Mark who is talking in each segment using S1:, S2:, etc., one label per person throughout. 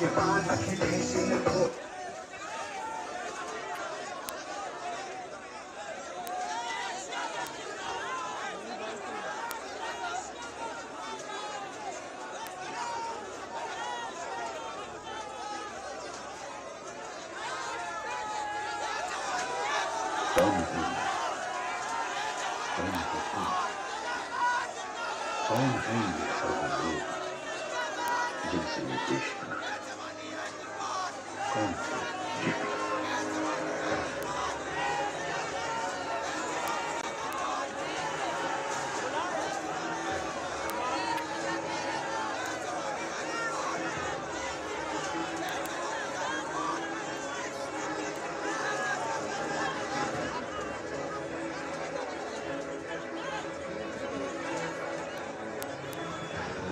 S1: राज्यपाल अखिलेश को
S2: कौन है ये सब लोग जिनसे ये देश बना है? कौन है?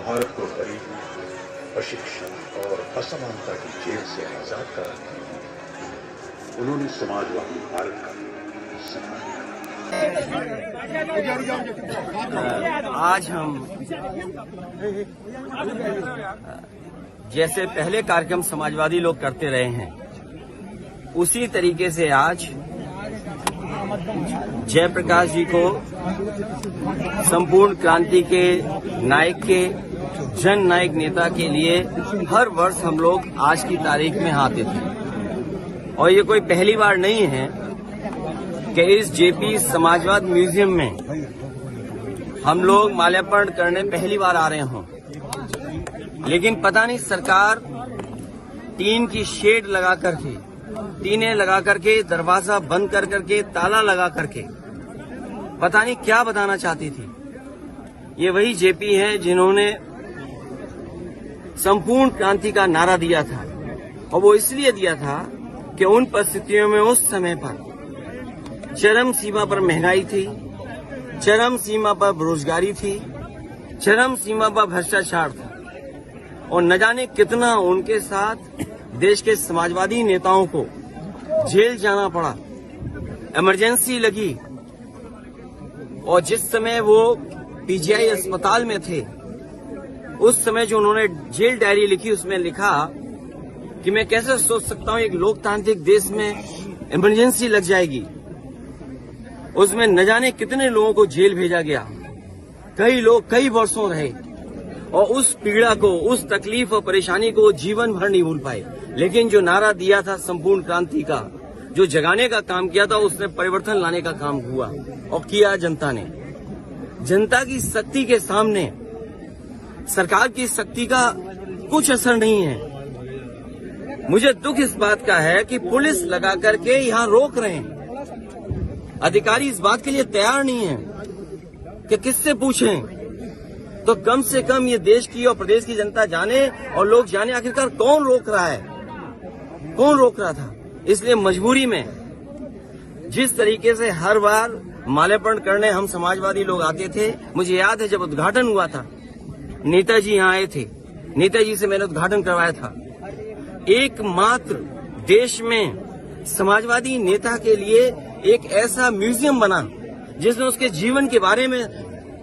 S2: भारत को गरीबी, अशिक्षा और असमानता की जेल से आजाद कराने के लिए उन्होंने समाजवादी भारत का सपना।
S3: आज हम जैसे पहले कार्यक्रम समाजवादी लोग करते रहे हैं, उसी तरीके से आज जयप्रकाश जी को संपूर्ण क्रांति के नायक के जन नायक नेता के लिए हर वर्ष हम लोग आज की तारीख में आते थे। और ये कोई पहली बार नहीं है कि इस जेपी समाजवाद म्यूजियम में हम लोग माल्यार्पण करने पहली बार आ रहे हों। लेकिन पता नहीं सरकार टीन की शेड लगा करके, टीनें लगा करके, दरवाजा बंद कर करके, ताला लगा करके पता नहीं क्या बताना चाहती थी। ये वही जेपी हैं जिन्होंने संपूर्ण क्रांति का नारा दिया था, और वो इसलिए दिया था कि उन परिस्थितियों में उस समय पर चरम सीमा पर महंगाई थी, चरम सीमा पर बेरोजगारी थी, चरम सीमा पर भ्रष्टाचार था, और न जाने कितना उनके साथ देश के समाजवादी नेताओं को जेल जाना पड़ा, इमरजेंसी लगी। और जिस समय वो पीजीआई अस्पताल में थे, उस समय जो उन्होंने जेल डायरी लिखी, उसमें लिखा कि मैं कैसे सोच सकता हूं एक लोकतांत्रिक देश में इमरजेंसी लग जाएगी। उसमें न जाने कितने लोगों को जेल भेजा गया, कई लोग कई वर्षों रहे, और उस पीड़ा को, उस तकलीफ और परेशानी को जीवन भर नहीं भूल पाए। लेकिन जो नारा दिया था संपूर्ण क्रांति का, जो जगाने का काम किया था, उसने परिवर्तन लाने का काम हुआ, और किया जनता ने। जनता की शक्ति के सामने सरकार की शक्ति का कुछ असर नहीं है। मुझे दुख इस बात का है कि पुलिस लगा करके यहाँ रोक रहे हैं। अधिकारी इस बात के लिए तैयार नहीं है कि किससे पूछें। तो कम से कम ये देश की और प्रदेश की जनता जाने और लोग जाने आखिरकार कौन रोक रहा है, कौन रोक रहा था। इसलिए मजबूरी में जिस तरीके से हर बार माल्यार्पण करने हम समाजवादी लोग आते थे, मुझे याद है जब उद्घाटन हुआ था, नेताजी यहाँ आए थे, नेताजी से मैंने उद्घाटन करवाया था। एकमात्र देश में समाजवादी नेता के लिए एक ऐसा म्यूजियम बना जिसमें उसके जीवन के बारे में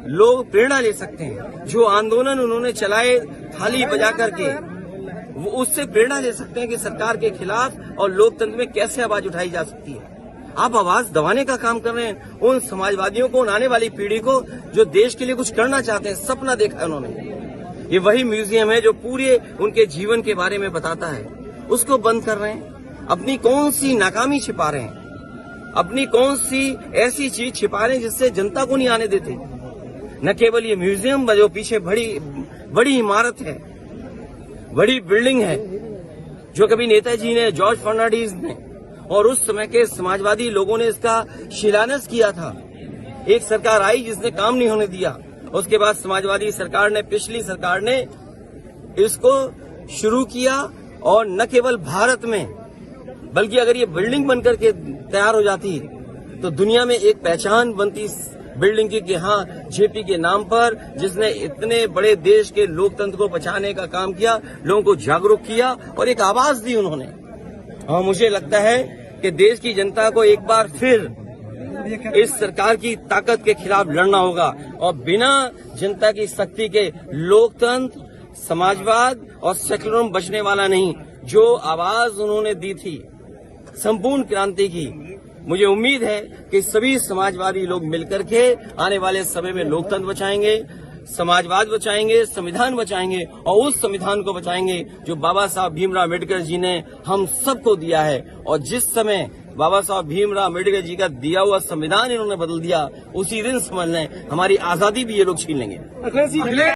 S3: लोग प्रेरणा ले सकते हैं। जो आंदोलन उन्होंने चलाए थाली बजा करके, वो उससे प्रेरणा ले सकते हैं कि सरकार के खिलाफ और लोकतंत्र में कैसे आवाज उठाई जा सकती है। आप आवाज दबाने का काम कर रहे हैं उन समाजवादियों को, उन आने वाली पीढ़ी को जो देश के लिए कुछ करना चाहते हैं, सपना देखा है उन्होंने। ये वही म्यूजियम है जो पूरे उनके जीवन के बारे में बताता है, उसको बंद कर रहे हैं। अपनी कौन सी नाकामी छिपा रहे हैं, अपनी कौन सी ऐसी चीज छिपा रहे हैं जिससे जनता को नहीं आने देते। न केवल ये म्यूजियम, जो पीछे बड़ी इमारत है, बड़ी बिल्डिंग है, जो कभी नेताजी ने, जॉर्ज फर्नांडिस ने और उस समय के समाजवादी लोगों ने इसका शिलान्यास किया था। एक सरकार आई जिसने काम नहीं होने दिया, उसके बाद समाजवादी सरकार ने, पिछली सरकार ने इसको शुरू किया, और न केवल भारत में बल्कि अगर ये बिल्डिंग बनकर के तैयार हो जाती तो दुनिया में एक पहचान बनती बिल्डिंग की कि हाँ, जेपी के नाम पर, जिसने इतने बड़े देश के लोकतंत्र को बचाने का काम किया, लोगों को जागरूक किया और एक आवाज दी उन्होंने। और मुझे लगता है कि देश की जनता को एक बार फिर इस सरकार की ताकत के खिलाफ लड़ना होगा, और बिना जनता की शक्ति के लोकतंत्र, समाजवाद और सेक्युलरिज्म बचने वाला नहीं। जो आवाज उन्होंने दी थी संपूर्ण क्रांति की, मुझे उम्मीद है कि सभी समाजवादी लोग मिलकर के आने वाले समय में लोकतंत्र बचाएंगे, समाजवाद बचाएंगे, संविधान बचाएंगे और उस संविधान को बचाएंगे जो बाबा साहब भीमराव अम्बेडकर जी ने हम सबको दिया है। और जिस समय बाबा साहब भीमराव अम्बेडकर जी का दिया हुआ संविधान इन्होंने बदल दिया, उसी दिन समझ लें हमारी आजादी भी ये लोग छीन लेंगे।